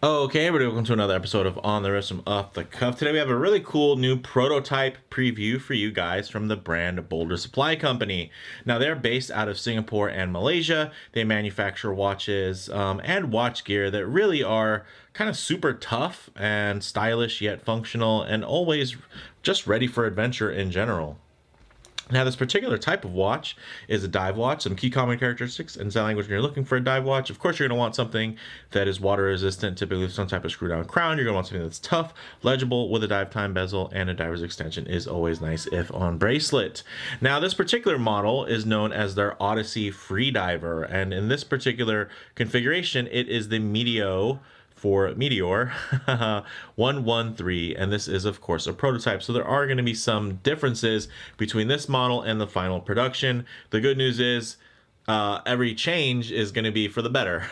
Okay, everybody, welcome to another episode of On the Wrist from Off the Cuff. Today we have a really cool new prototype preview for you guys from the brand BOLDR Supply Company. Now, they're based out of Singapore and Malaysia. They manufacture watches and watch gear that really are kind of super tough and stylish yet functional and always just ready for adventure in general. Now, this particular type of watch is a dive watch. Some key common characteristics in sign language when you're looking for a dive watch. Of course, you're going to want something that is water resistant, typically with some type of screw down crown. You're going to want something that's tough, legible, with a dive time bezel, and a diver's extension is always nice if on bracelet. Now, this particular model is known as their Odyssey Freediver, and in this particular configuration, it is the Meteor 113, and this is of course a prototype, so there are going to be some differences between this model and the final production. The good news is every change is going to be for the better.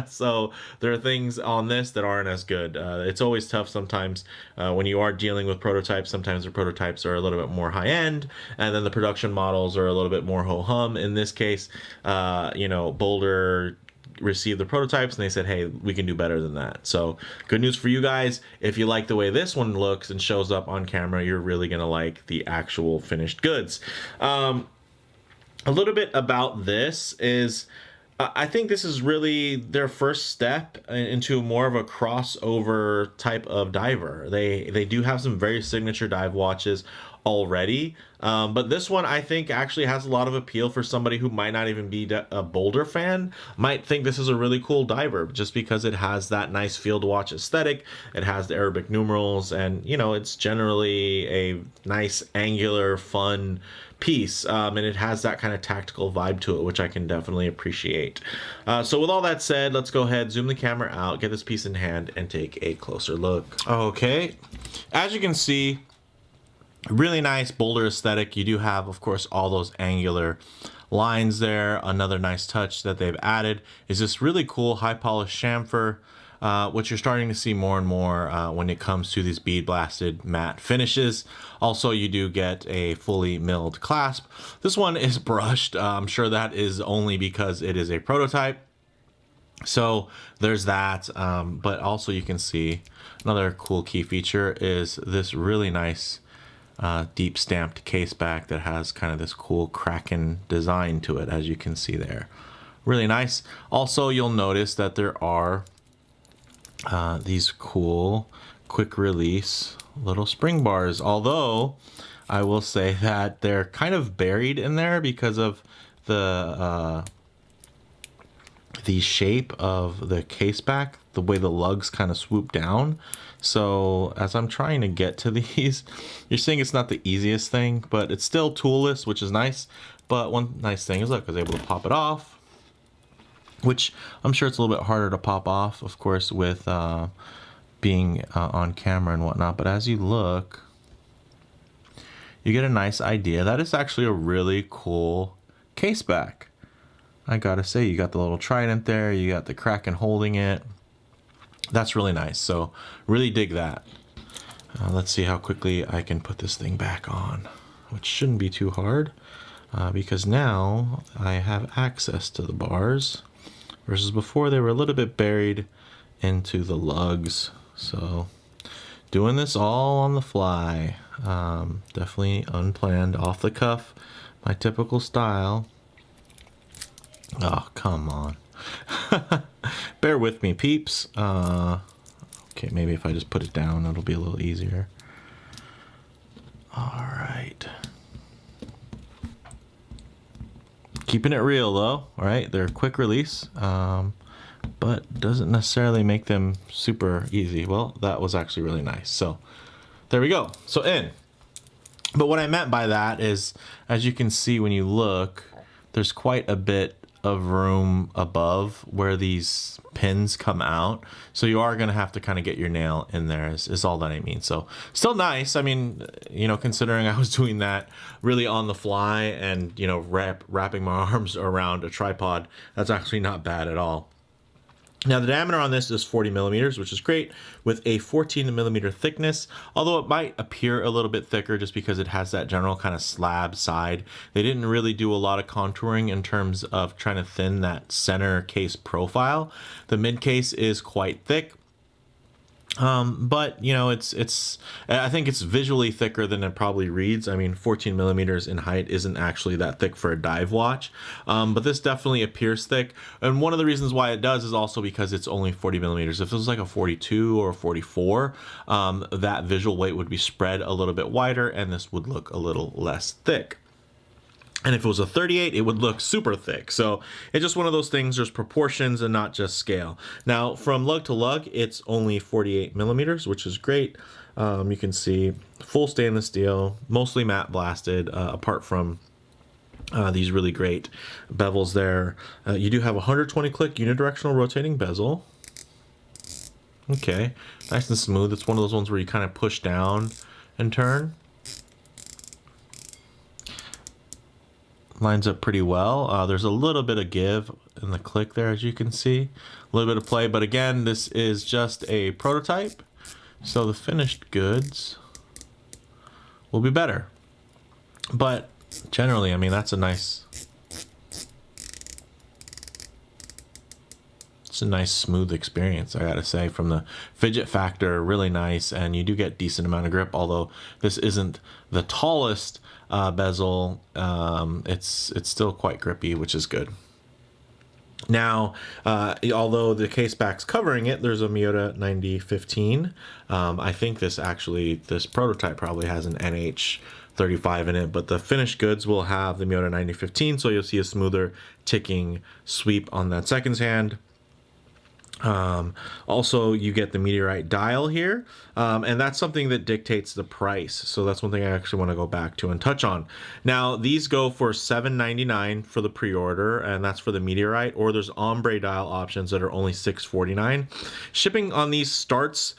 So there are things on this that aren't as good. It's always tough sometimes when you are dealing with prototypes. Sometimes the prototypes are a little bit more high end, and then the production models are a little bit more ho-hum. In this case, Boulder received the prototypes and they said, hey, we can do better than that. So good news for you guys. If you like the way this one looks and shows up on camera, you're really gonna like the actual finished goods. A little bit about this is I think this is really their first step into more of a crossover type of diver. They do have some very signature dive watches already, but this one I think actually has a lot of appeal for somebody who might not even be a Boulder fan. Might think this is a really cool diver just because it has that nice field watch aesthetic. It has the Arabic numerals, and it's generally a nice angular fun piece, and it has that kind of tactical vibe to it, which I can definitely appreciate. So with all that said, let's go ahead, zoom the camera out, get this piece in hand, and take a closer look. Okay, as you can see, really nice Boulder aesthetic. You do have, of course, all those angular lines there. Another nice touch that they've added is this really cool high polished chamfer, which you're starting to see more and more when it comes to these bead blasted matte finishes. Also, you do get a fully milled clasp. This one is brushed. I'm sure that is only because it is a prototype. So there's that, but also you can see another cool key feature is this really nice deep stamped case back that has kind of this cool Kraken design to it, as you can see there. Really nice. Also, you'll notice that there are these cool quick release little spring bars, although I will say that they're kind of buried in there because of the shape of the case back, the way the lugs kind of swoop down. So as I'm trying to get to these, you're seeing it's not the easiest thing, but it's still toolless, which is nice. But one nice thing is, look, I was able to pop it off, which I'm sure it's a little bit harder to pop off, of course, with being on camera and whatnot. But as you look, you get a nice idea. That is actually a really cool case back. I gotta say, you got the little trident there, you got the Kraken holding it. That's really nice. So really dig that. Let's see how quickly I can put this thing back on, which shouldn't be too hard because now I have access to the bars versus before they were a little bit buried into the lugs. So doing this all on the fly, definitely unplanned, off the cuff, my typical style. Oh, come on. Bear with me, peeps. Okay, maybe if I just put it down, it'll be a little easier. All right. Keeping it real, though. All right, they're quick release, but doesn't necessarily make them super easy. Well, that was actually really nice. So there we go. So in. But what I meant by that is, as you can see when you look, there's quite a bit of room above where these pins come out, so you are going to have to kind of get your nail in there is all that I mean. So still nice. I mean, considering I was doing that really on the fly and wrapping my arms around a tripod, that's actually not bad at all. Now the diameter on this is 40 millimeters, which is great, with a 14 millimeter thickness, although it might appear a little bit thicker just because it has that general kind of slab side. They didn't really do a lot of contouring in terms of trying to thin that center case profile. The mid case is quite thick. But you know, I think it's visually thicker than it probably reads. I mean, 14 millimeters in height isn't actually that thick for a dive watch, but this definitely appears thick. And one of the reasons why it does is also because it's only 40 millimeters. If it was like a 42 or a 44, that visual weight would be spread a little bit wider, and this would look a little less thick. And if it was a 38, it would look super thick. So it's just one of those things. There's proportions and not just scale. Now, from lug to lug, it's only 48 millimeters, which is great. You can see full stainless steel, mostly matte blasted, apart from these really great bevels there. You do have a 120 click unidirectional rotating bezel. Okay, nice and smooth. It's one of those ones where you kind of push down and turn. Lines up pretty well. There's a little bit of give in the click there, as you can see. A little bit of play, but again, this is just a prototype, so the finished goods will be better. But generally, I mean, that's a nice smooth experience, I gotta say. From the fidget factor, really nice, and you do get decent amount of grip, although this isn't the tallest bezel. It's still quite grippy, which is good. Now, although the case back's covering it, there's a Miyota 9015. I think this prototype probably has an NH35 in it, but the finished goods will have the Miyota 9015, so you'll see a smoother ticking sweep on that seconds hand. Also, you get the meteorite dial here, and that's something that dictates the price. So that's one thing I actually want to go back to and touch on. Now, these go for $7.99 for the pre-order, and that's for the meteorite, or there's ombre dial options that are only $6.49. Shipping on these starts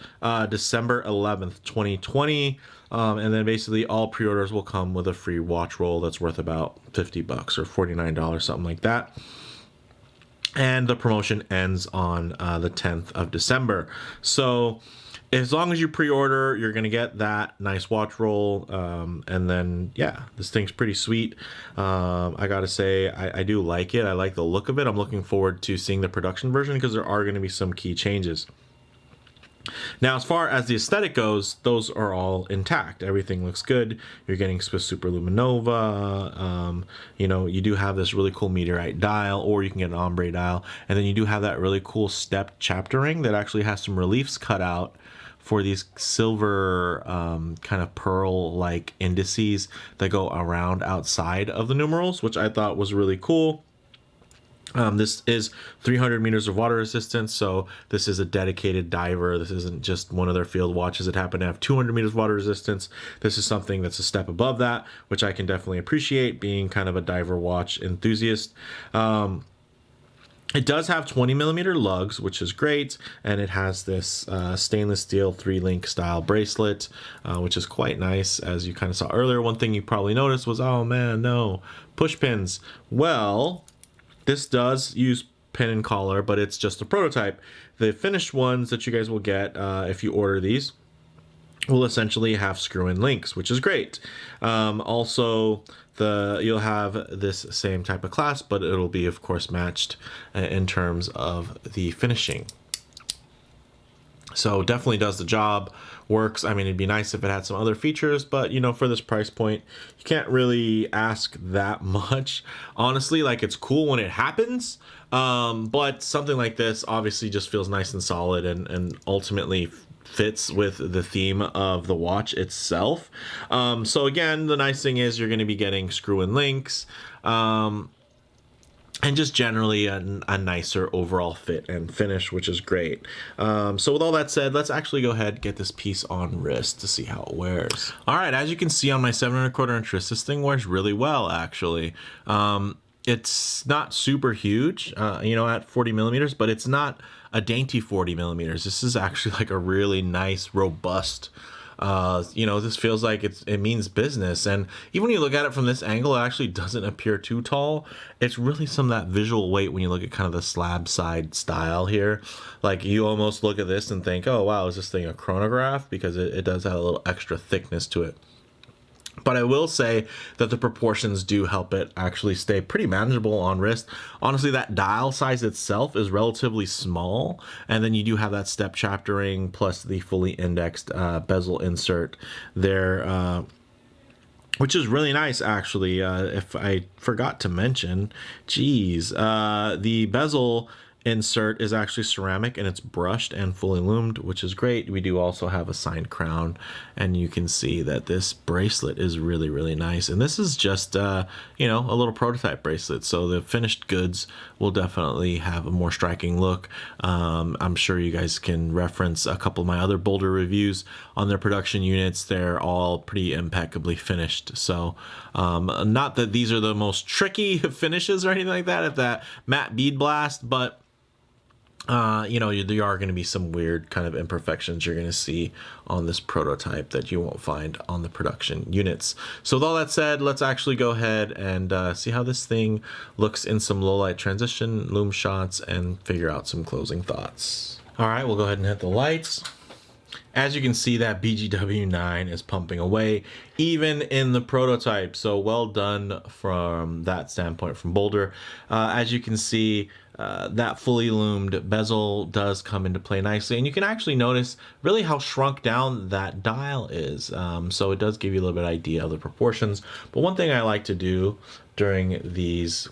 December 11th, 2020. And then basically all pre-orders will come with a free watch roll that's worth about $50 or $49, something like that. And the promotion ends on the 10th of December. So as long as you pre-order, you're going to get that nice watch roll. And then, yeah, this thing's pretty sweet. I got to say, I do like it. I like the look of it. I'm looking forward to seeing the production version because there are going to be some key changes. Now, as far as the aesthetic goes, those are all intact. Everything looks good. You're getting Swiss Super Luminova. You know, you do have this really cool meteorite dial, or you can get an ombre dial. And then you do have that really cool step chapter ring that actually has some reliefs cut out for these silver kind of pearl-like indices that go around outside of the numerals, which I thought was really cool. This is 300 meters of water resistance, so this is a dedicated diver. This isn't just one of their field watches that happen to have 200 meters water resistance. This is something that's a step above that, which I can definitely appreciate, being kind of a diver watch enthusiast. It does have 20 millimeter lugs, which is great, and it has this stainless steel 3-link style bracelet, which is quite nice. As you kind of saw earlier, one thing you probably noticed was, oh man, no, push pins. Well, this does use pin and collar, but it's just a prototype. The finished ones that you guys will get if you order these will essentially have screw-in links, which is great. Also, you'll have this same type of clasp, but it'll be, of course, matched in terms of the finishing. So definitely does the job, works. I mean, it'd be nice if it had some other features, but you know, for this price point, you can't really ask that much. Honestly, like, it's cool when it happens, but something like this obviously just feels nice and solid and ultimately fits with the theme of the watch itself. So again, the nice thing is you're going to be getting screw-in links, and just generally a nicer overall fit and finish, which is great. So with all that said, let's actually go ahead and get this piece on wrist to see how it wears. All right, as you can see on my 7¼ inch wrist, this thing wears really well, actually. It's not super huge, you know, at 40 millimeters, but it's not a dainty 40 millimeters. This is actually like a really nice, robust, you know, this feels like it means business. And even when you look at it from this angle, it actually doesn't appear too tall. It's really some of that visual weight when you look at kind of the slab side style here. Like, you almost look at this and think, oh wow, is this thing a chronograph? Because it does have a little extra thickness to it. But I will say that the proportions do help it actually stay pretty manageable on wrist. Honestly, that dial size itself is relatively small. And then you do have that step chaptering plus the fully indexed bezel insert there, which is really nice, actually. If I forgot to mention, geez, the bezel insert is actually ceramic and it's brushed and fully loomed, which is great. We do also have a signed crown, and you can see that this bracelet is really, really nice. And this is just, you know, a little prototype bracelet. So the finished goods will definitely have a more striking look. I'm sure you guys can reference a couple of my other BOLDR reviews on their production units. They're all pretty impeccably finished. So not that these are the most tricky finishes or anything like that at that matte bead blast, but you know, there are going to be some weird kind of imperfections you're going to see on this prototype that you won't find on the production units. So with all that said, let's actually go ahead and see how this thing looks in some low light transition, loom shots, and figure out some closing thoughts. All right, we'll go ahead and hit the lights. As you can see, that BGW9 is pumping away, even in the prototype. So well done from that standpoint from BOLDR. As you can see, that fully loomed bezel does come into play nicely. And you can actually notice really how shrunk down that dial is. So it does give you a little bit of idea of the proportions. But one thing I like to do during these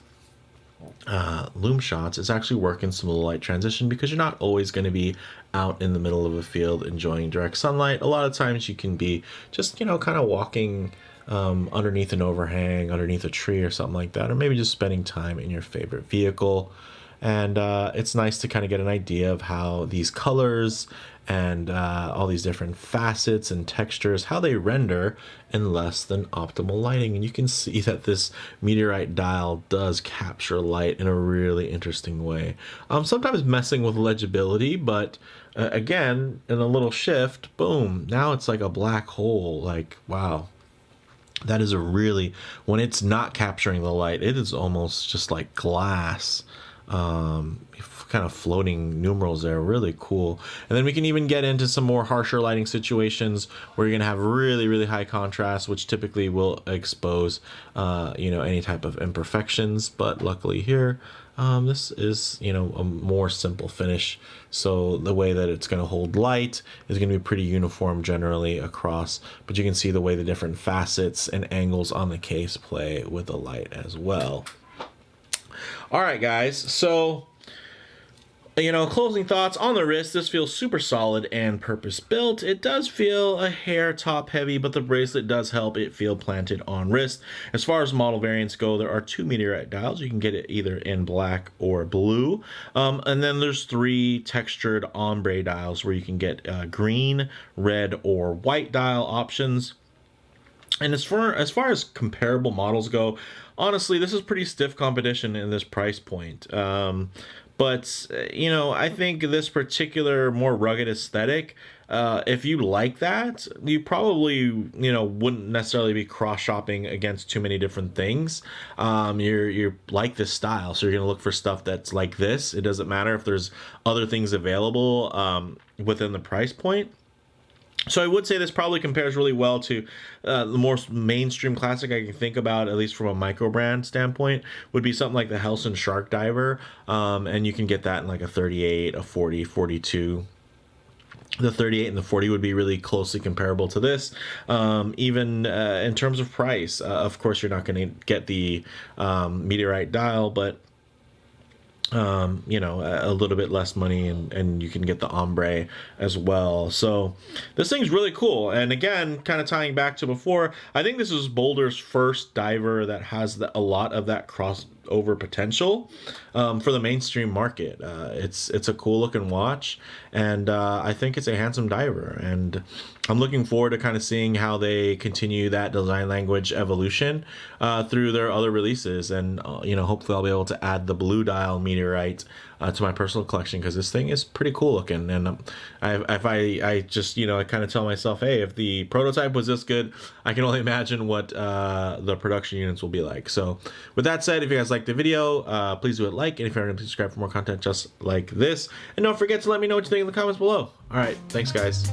loom shots is actually work in some low light transition, because you're not always going to be out in the middle of a field enjoying direct sunlight. A lot of times you can be just, you know, kind of walking underneath an overhang, underneath a tree or something like that, or maybe just spending time in your favorite vehicle. And it's nice to kind of get an idea of how these colors and all these different facets and textures, how they render in less than optimal lighting. And you can see that this meteorite dial does capture light in a really interesting way. Sometimes messing with legibility, but again, in a little shift, boom, now it's like a black hole. Like, wow. That is a really, when it's not capturing the light, it is almost just like glass. Kind of floating numerals there, really cool. And then we can even get into some more harsher lighting situations where you're gonna have really, really high contrast, which typically will expose you know, any type of imperfections. But luckily here, this is, you know, a more simple finish, so the way that it's going to hold light is going to be pretty uniform generally across, but you can see the way the different facets and angles on the case play with the light as well. All right, guys, so, you know, closing thoughts on the wrist. This feels super solid and purpose built. It does feel a hair top heavy, but the bracelet does help it feel planted on wrist. As far as model variants go, there are 2 meteorite dials. You can get it either in black or blue. And then there's 3 textured ombre dials where you can get green, red, or white dial options. And as far as comparable models go, honestly, this is pretty stiff competition in this price point. But, you know, I think this particular more rugged aesthetic, if you like that, you probably, you know, wouldn't necessarily be cross-shopping against too many different things. You're like this style, so you're going to look for stuff that's like this. It doesn't matter if there's other things available within the price point. So I would say this probably compares really well to the more mainstream classic I can think about, at least from a microbrand standpoint, would be something like the Helson Shark Diver. And you can get that in like a 38, a 40, 42. The 38 and the 40 would be really closely comparable to this. Even in terms of price, of course, you're not going to get the meteorite dial, but you know, a little bit less money, and you can get the ombre as well. So this thing's really cool. And again, kind of tying back to before, I think this is BOLDR's first diver that has a lot of that crossover potential for the mainstream market. It's a cool looking watch, and I think it's a handsome diver, and I'm looking forward to kind of seeing how they continue that design language evolution through their other releases. And you know, hopefully I'll be able to add the blue dial meteorite to my personal collection, because this thing is pretty cool looking. And I just, you know, I kind of tell myself, hey, if the prototype was this good, I can only imagine what the production units will be like. So with that said, if you guys liked the video, please do it like, and if you're not, please subscribe for more content just like this. And don't forget to let me know what you think in the comments below. All right, thanks guys.